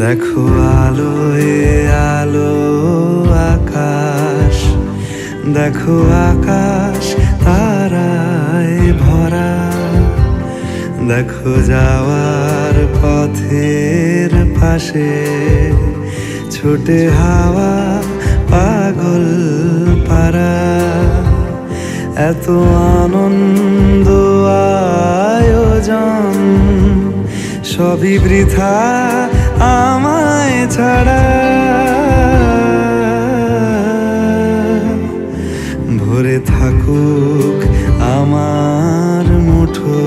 দেখো আলোয় আলো আকাশ, দেখো আকাশ তারায় ভরা, দেখো যাওয়ার পথের পাশে ছোটে হাওয়া পাগল পারা। এত আনন্দ আয়োজন সবই বৃথা আমায় ছাড়া। ভরে থাকুক আমার মুঠো,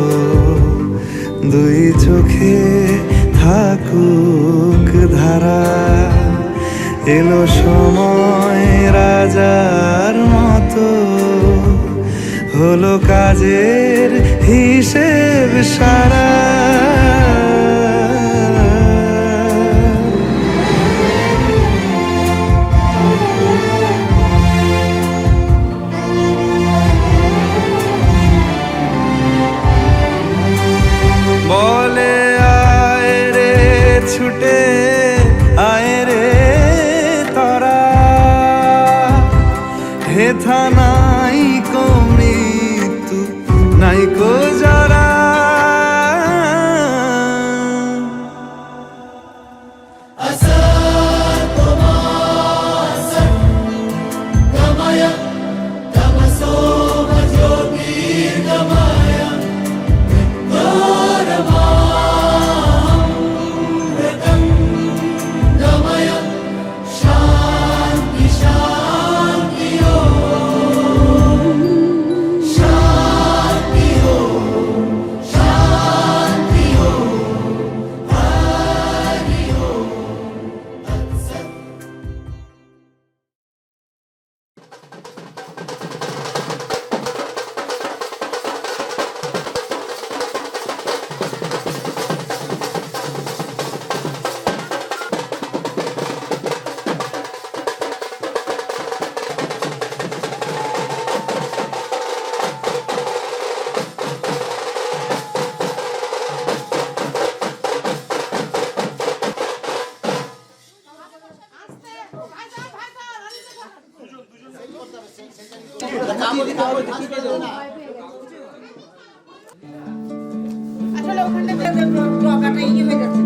দুই চোখে থাকুক ধারা। এলো সময় রাজার মতো, হলো কাজের হিসেব সারা। বলে আয় রে ছুটে আয় রে তরা, হেথা নাই কো মৃত্যু নাই কো জরা। আসলে ওখানে টকাটা ইয়ে হয়ে যাচ্ছে।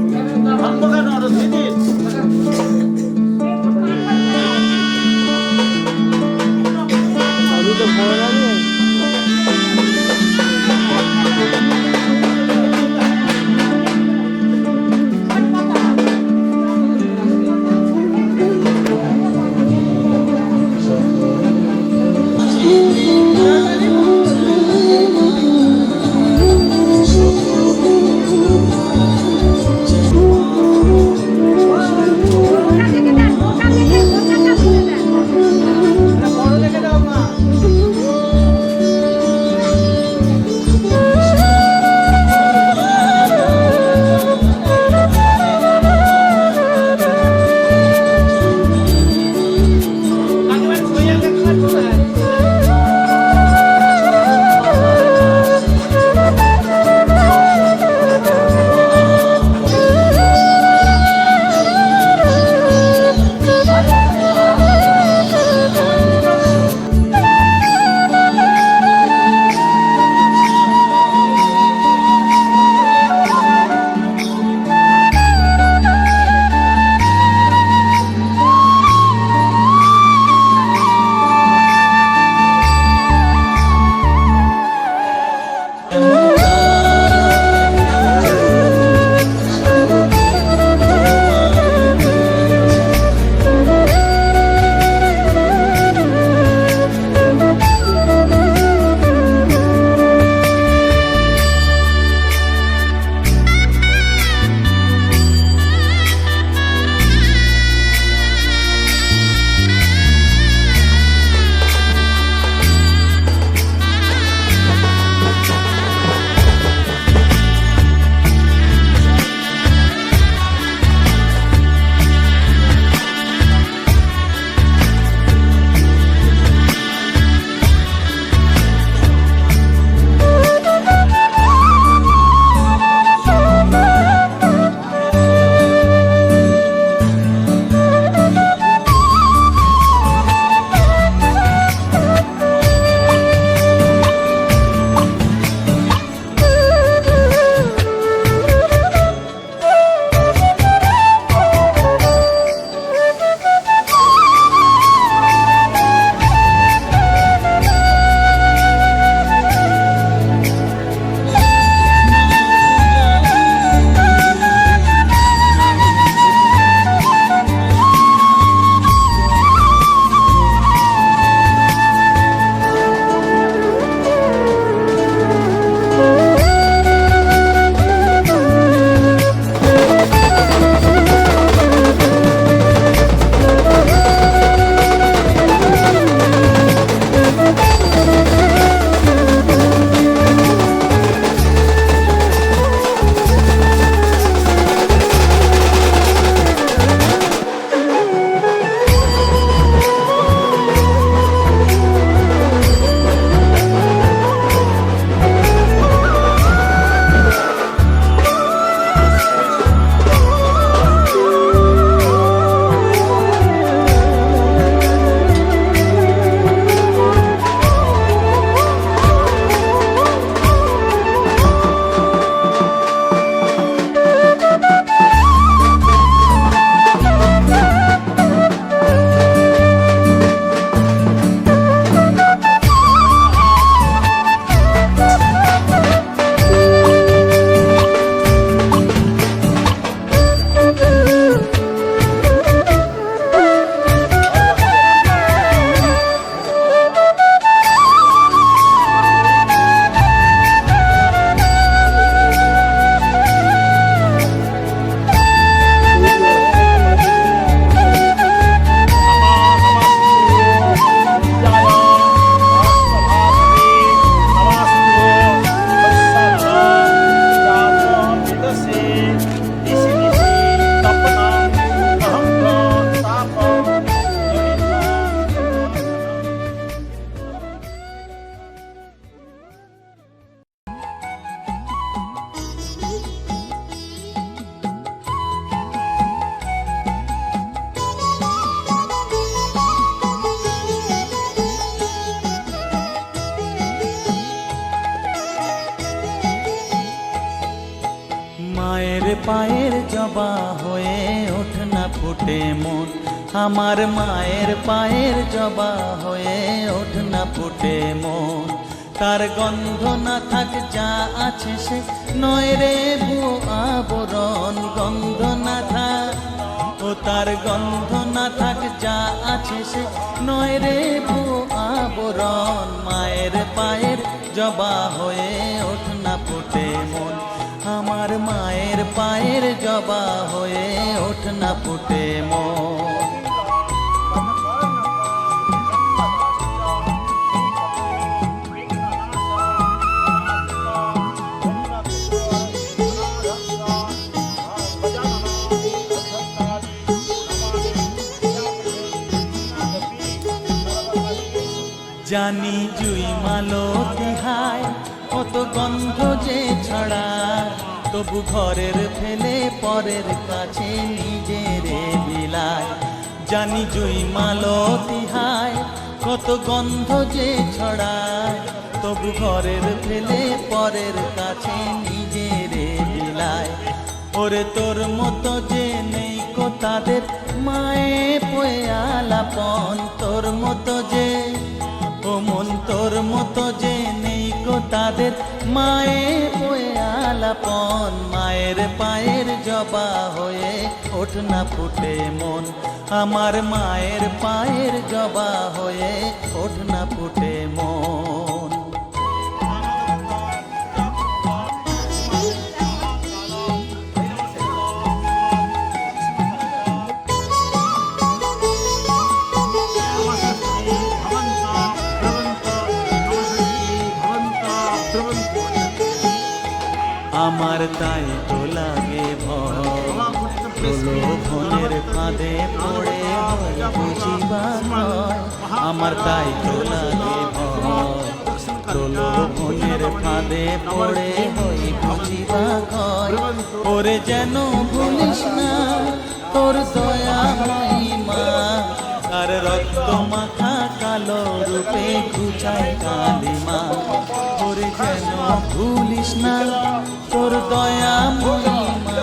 পায়ের জবা হয়ে ওঠ না ফুটে মন, আমার মায়ের পায়ের জবা হয়ে ওঠ না ফুটে মন। তার গন্ধ না থাক যা আছে সে নয় রে ভুয়ো আবরণ, গন্ধ না থাক ও তার গন্ধ না থাক যা আছে সে নয় রে ভুয়ো আবরণ। মায়ের পায়ের জবা হয়ে ওঠ না ফুটে মন, আমার মায়ের পায়ের জবা হয়ে ওঠ না ফুটে মন। জানি জুই মালতি হায় কত গন্ধ যে ছড়ায়, তবু ঘরের ফেলে পরের কাছে নিজেরে বিলায়। জানি জুই মালতি হায় কত গন্ধ যে ছড়ায়, তবু ঘরের ফেলে পরের কাছে নিজেরে বিলায়। ওরে তোর মতো যে নেই কো তাদের মায়ে পয়ে আলাপন, তোর মতো যে ও মন তোর মতো যে নেই গো তাদের মায়ে পয়ে আলাপন। মায়ের পায়ের জবা হয়ে ওঠ না ফুটে মন, আমার মায়ের পায়ের জবা হয়ে ওঠ না ফুটে মন। আমার তাই তো লাগে ভয়, প্রলোভনের ফাঁদে পড়ে হয় বুঝিবা নয়। আমার তাই তো লাগে ভয়, প্রলোভনের ফাঁদে পড়ে হয় বুঝিবা কয়। ওরে যেন ভুলিস না তোর দয়া মহিমা, আর রক্ত মাখা কালো রূপে ঘুচায় কালিমা। ওরে যেন ভুলিস না তোর দয়া মহিমা,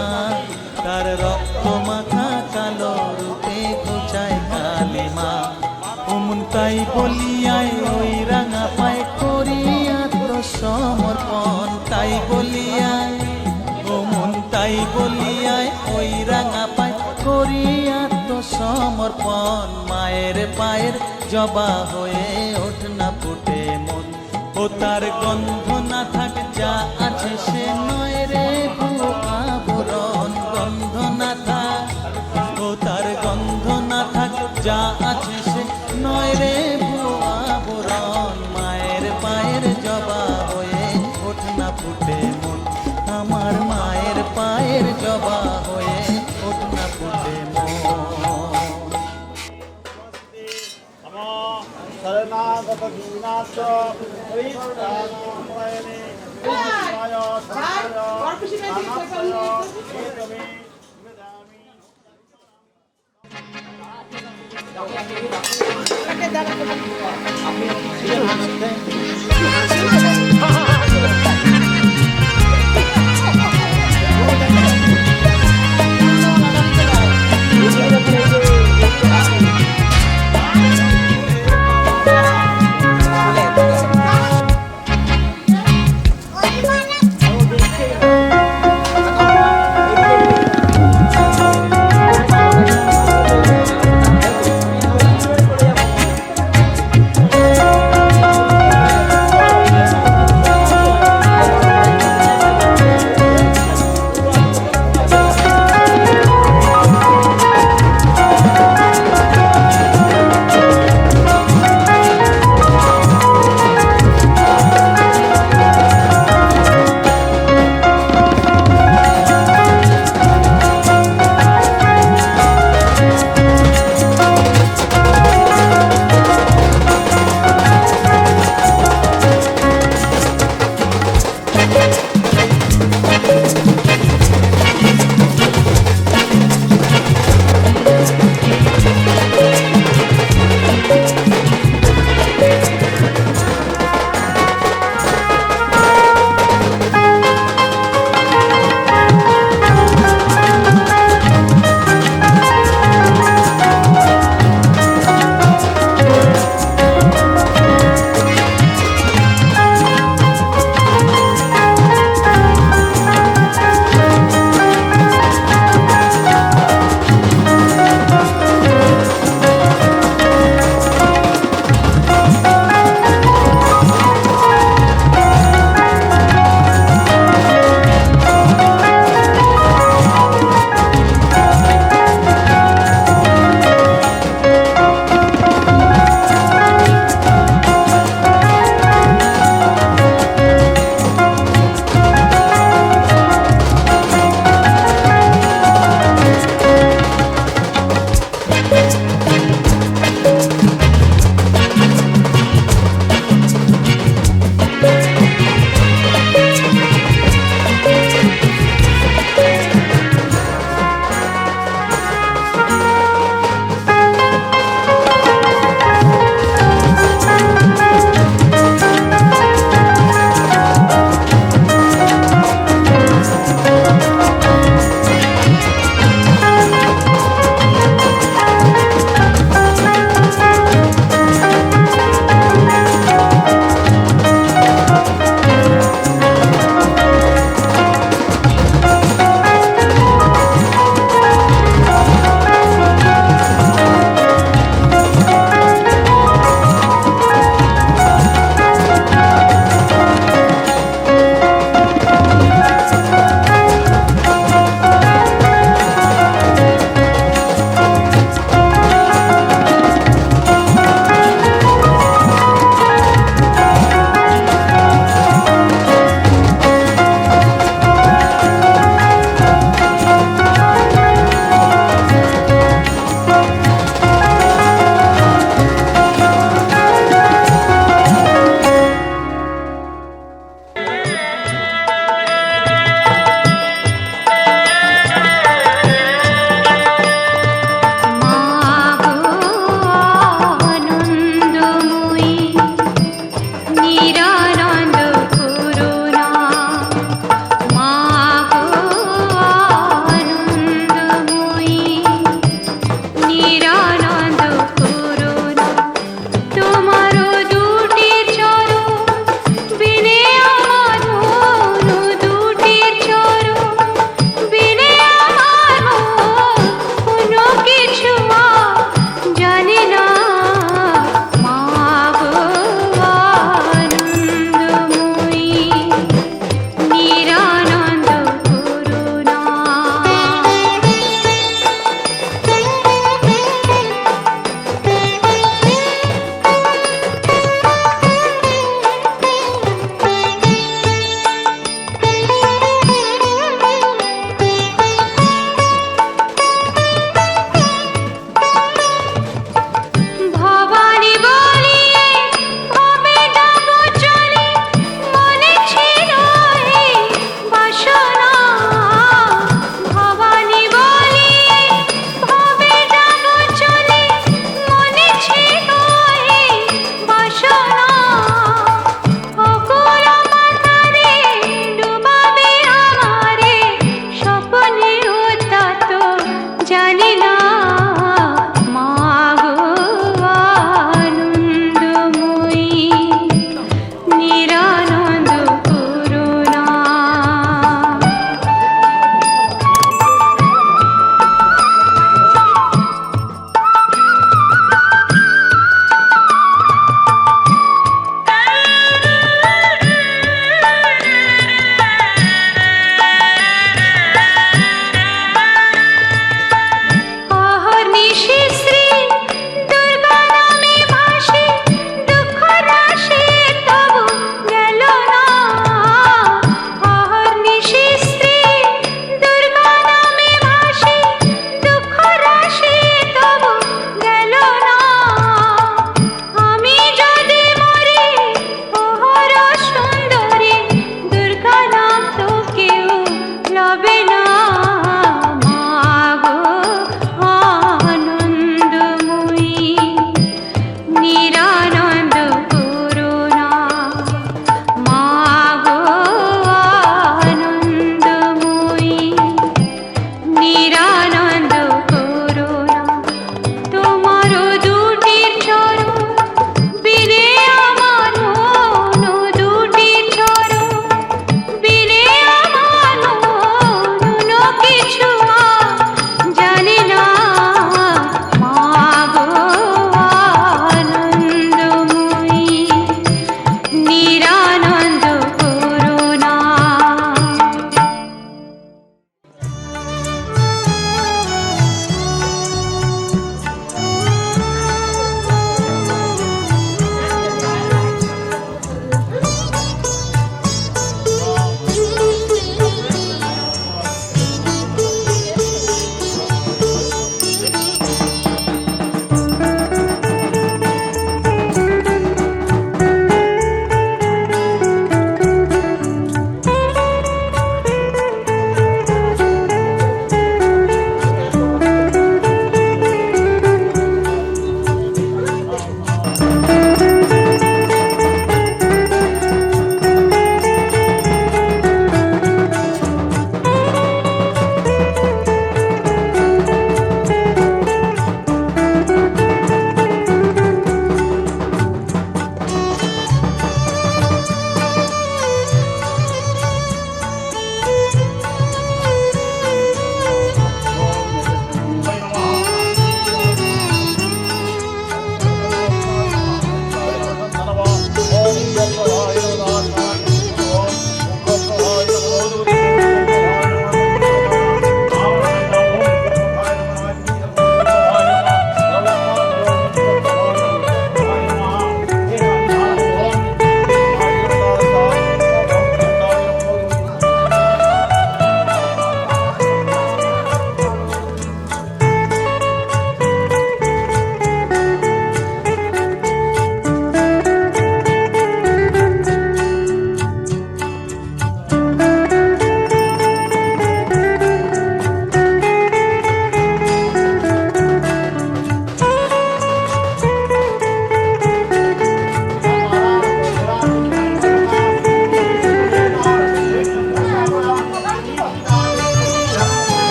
তার রক্ত মাখা কালো রূপে ঘুচায় কালিমা। ওমন তাই বলিয়ায় ওই রাঙা পায় করি আত্মসমর্পণ, তাই বলিয়ায় ওমন তাই বলিয়ায় ওই রাঙা পায় করি আত্মসমর্পণ। মায়ের পায়ের জবা হয়ে ওঠ না ফুটে মন, ও তার গন্ধ না থাক যা আছে সে নয় রে ভুয়ো আবরণ, গন্ধ না থাক ও তার গন্ধ না থাক যা আছে সে নয় রে ভুয়ো আবরণ। মায়ের পায়ের জবা হয়ে ওঠ না ফুটে মন, আমার মায়ের পায়ের জবা হয়ে ওঠ না ফুটে মন। শরণাগত দীনাথ হরিষ্টানাময়নে হরিষ্টায় সর্বয় নানাত্ময়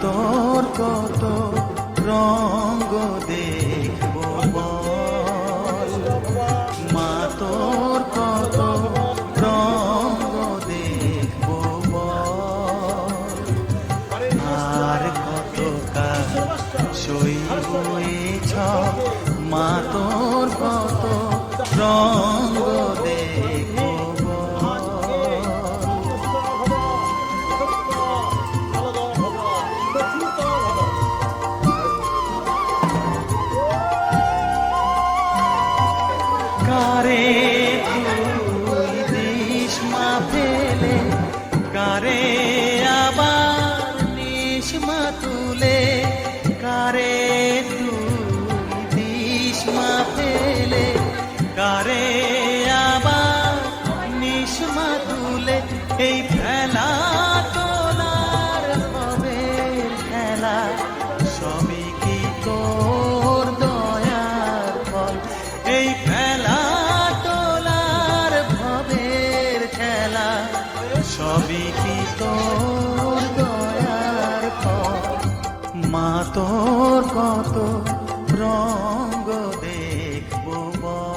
তোর কত রঙ্গ দেখব বল, মা তোর কত রঙ্গ দেখব বল, আর কত কাল সইব এ ছল, মা তোর কত রঙ্গ দেখব বল। কারে তুই দিস মা ফেলে, কারে আবার নিস মা তুলে, কারে তুই দিস মা ফেলে, কারে আবার নিস মা তুলে, এই খেলা তোলার ভবের খেলা সবই কি তোর দয়ার ফল, এই খেলা তোলার ভবের খেলা সবই কি তোর দয়ার ফল, মা তোর কত রঙ্গ দেখব বল।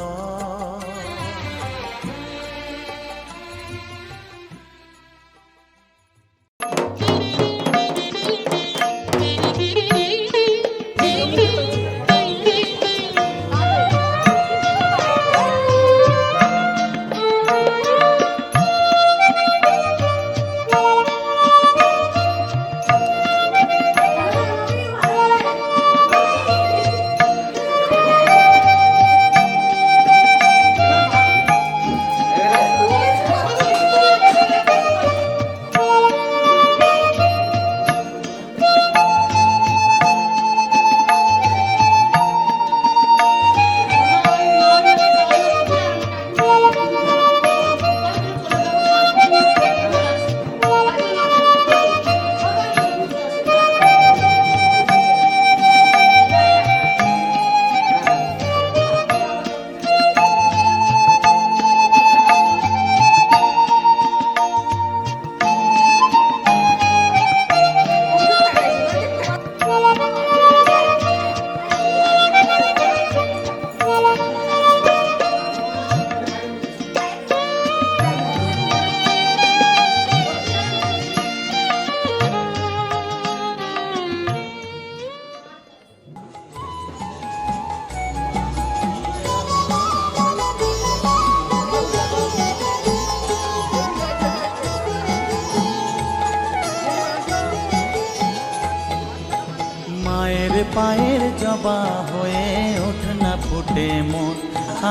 পায়ের জবা হয়ে ওঠ না ফুটে মন,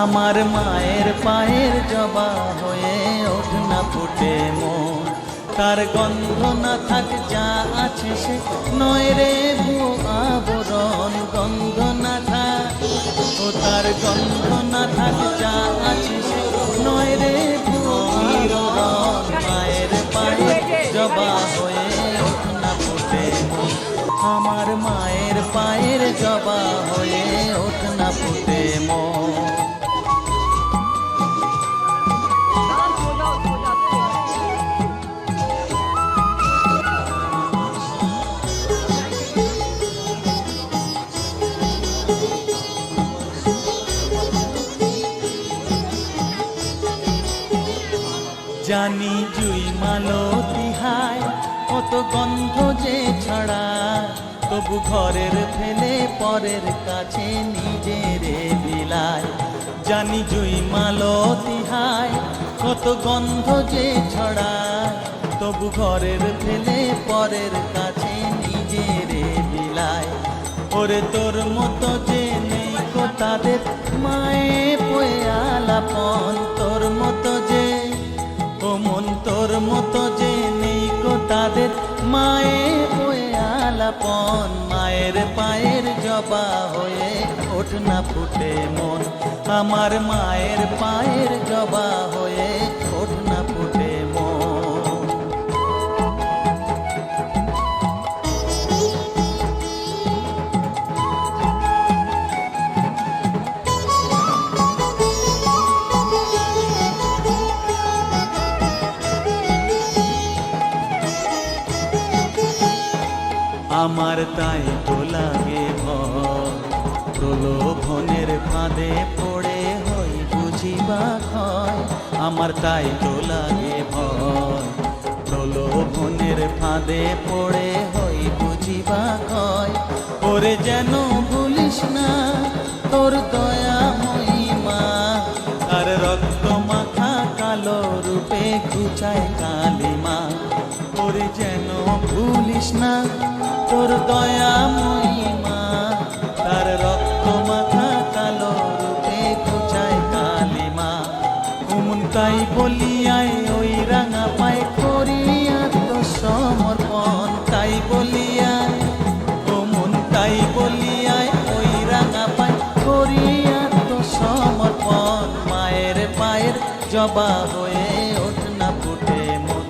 আমার মায়ের পায়ের জবা হয়ে ওঠ না ফুটে মন। তার গন্ধ না থাক যা আছে সে নয় রে ভুয়ো আবরণ, গন্ধ না থাক ও তার গন্ধ না থাক যা আছে সে নয় রে ভুয়ো আবরণ। মায়ের পায়ের জবা হয়ে ওঠ না ফুটে মন, আমার মায়ের পায়ের জবা হয়ে ওঠ না ফুটে মন। জানি জুই মালতী হায় কত গন্ধ যে ছড়ায়, তবু ঘরের ফেলে পরের কাছে নিজেরে বিলায়। জানি জুই মালতী হায় কত গন্ধ যে ছড়ায়, তবু ঘরের ফেলে পরের কাছে নিজেরে বিলায়। ওরে তোর মতো যে নেই কো তাদের মায়ে পয়ে আলাপন, তোর মতো যে ও মন তোর মতো যে নেই কো তাদের মায়ে বয়ে আলাপন। মায়ের পায়ের জবা হয়ে ওঠ না ফুটে মন, আমার মায়ের পায়ের জবা হয়ে ওঠ না ফুটে মন। আমার তাই তো লাগে ভয়, প্রলোভনের ফাঁদে পড়ে হই বুঝিবা ক্ষয়। আমার তাই তো লাগে ভয়, প্রলোভনের ফাঁদে পড়ে হই বুঝিবা ক্ষয়। ওরে যেন ভুলিস না তোর দয়া মহিমা, তার রক্ত মাখা কালো রূপে ঘুচায় কালিমা। ওরে যেন ভুলিস না তোর দয়া মহিমা, তার রক্ত মাখা কালো রূপে ঘুচায় কালিমা। উমন তাই বলিয়ায় ওই রাঙা পায় করিয়া তো সমর্পণ, তাই বলিয়ায় উমন তাই বলিয়ায় ওই রাঙা পায় করিয়া তো সমর্পণ। মায়ের পায়ের জবা হয়ে ওঠ না ফুটে মন,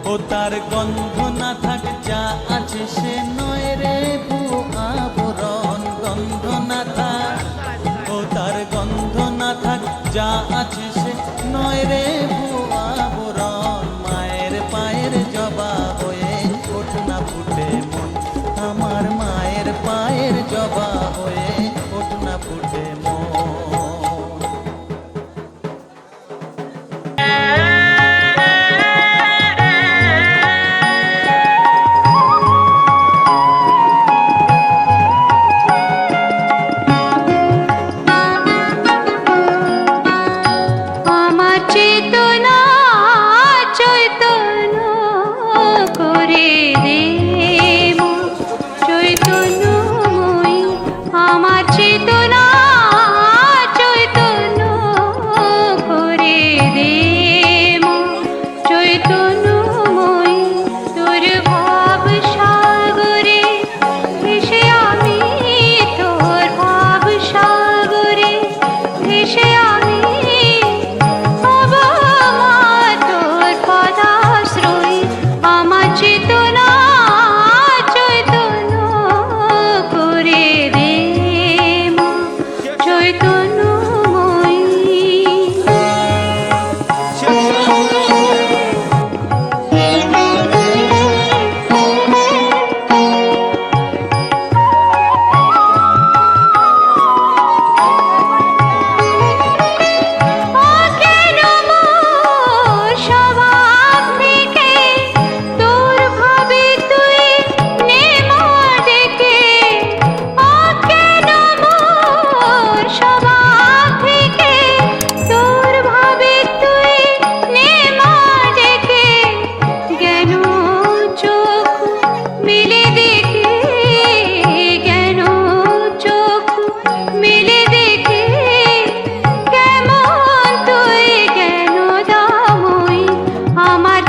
ও তার গন্ধ না থাক যা আছে সে নয় রে ভুয়ো আবরণ, গন্ধ না থাক ও তার গন্ধ না থাক যা আছে সে নয় রে ভুয়ো আবরণ। মায়ের পায়ের জবা হয়ে ওঠ না ফুটে মন, আমার মায়ের পায়ের জবা হয়ে ওঠ না ফুটে মন।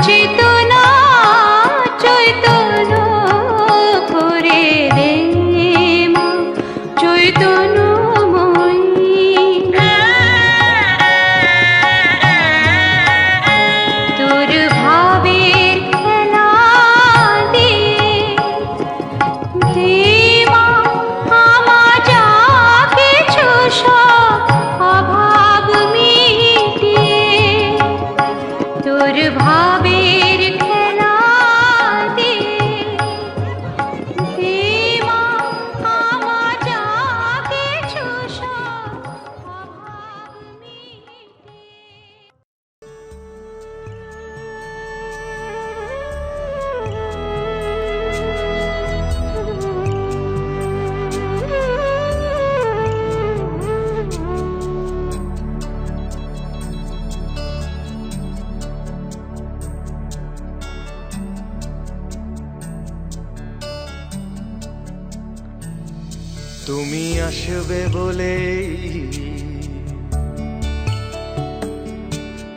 চেতনা চৈতন্য করে দে মা চৈতন্যময়ী তোর ভাবের খেলা দিয়ে দে মা আমার যা কিছু সব অভাব মিটিয়ে তোর ভাবের খেলা দিয়ে দে মা আমার যা কিছু সব অভাব মিটিয়ে তুমি আসবে বলেই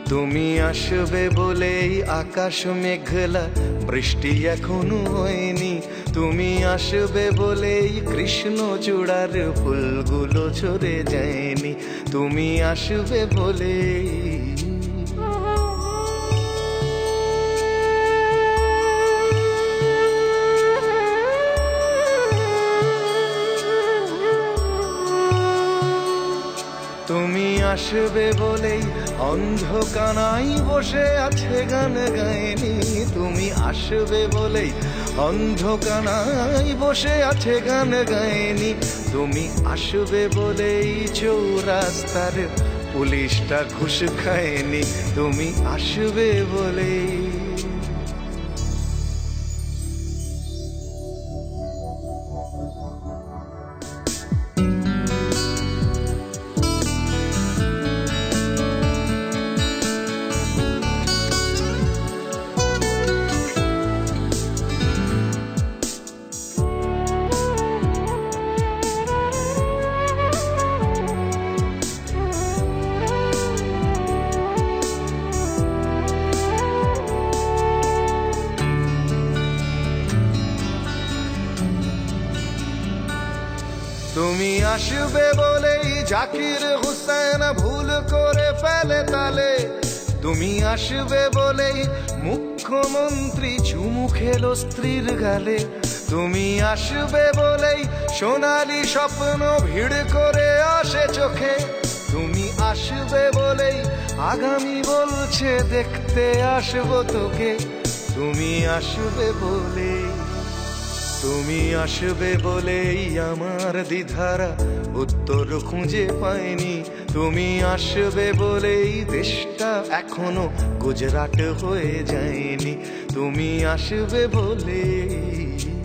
তুমি আসবে বলেই আকাশ মেঘলা বৃষ্টি এখনো হয়নি তুমি আসবে বলেই কৃষ্ণ চূড়ার ফুলগুলো ঝরে যায়নি তুমি আসবে বলেই তুমি আসবে বলেই অন্ধকানাই বসে আছে গান গায়নি তুমি আসবে বলেই অন্ধকানাই বসে আছে গান গায়নি তুমি আসবে বলেই চৌরাস্তার পুলিশটা ঘুষ খায়নি তুমি আসবে বলেই তুমি আসবে বলেই জাকির হুসেন ভুল করে ফেলে তালে তুমি আসবে বলেই মুখ্যমন্ত্রী চুমু খেলো স্ত্রীর গালে তুমি আসবে বলেই সোনালি স্বপ্ন ভিড় করে আসে চোখে তুমি আসবে বলেই আগামী বলছে দেখতে আসবো তোকে তুমি আসবে বলেই তুমি আসবে বলেই আমার দ্বিধারা উত্তর খুঁজে পাইনি তুমি আসবে বলেই দেশটা এখনো গুজরাট হয়ে যায়নি তুমি আসবে বলেই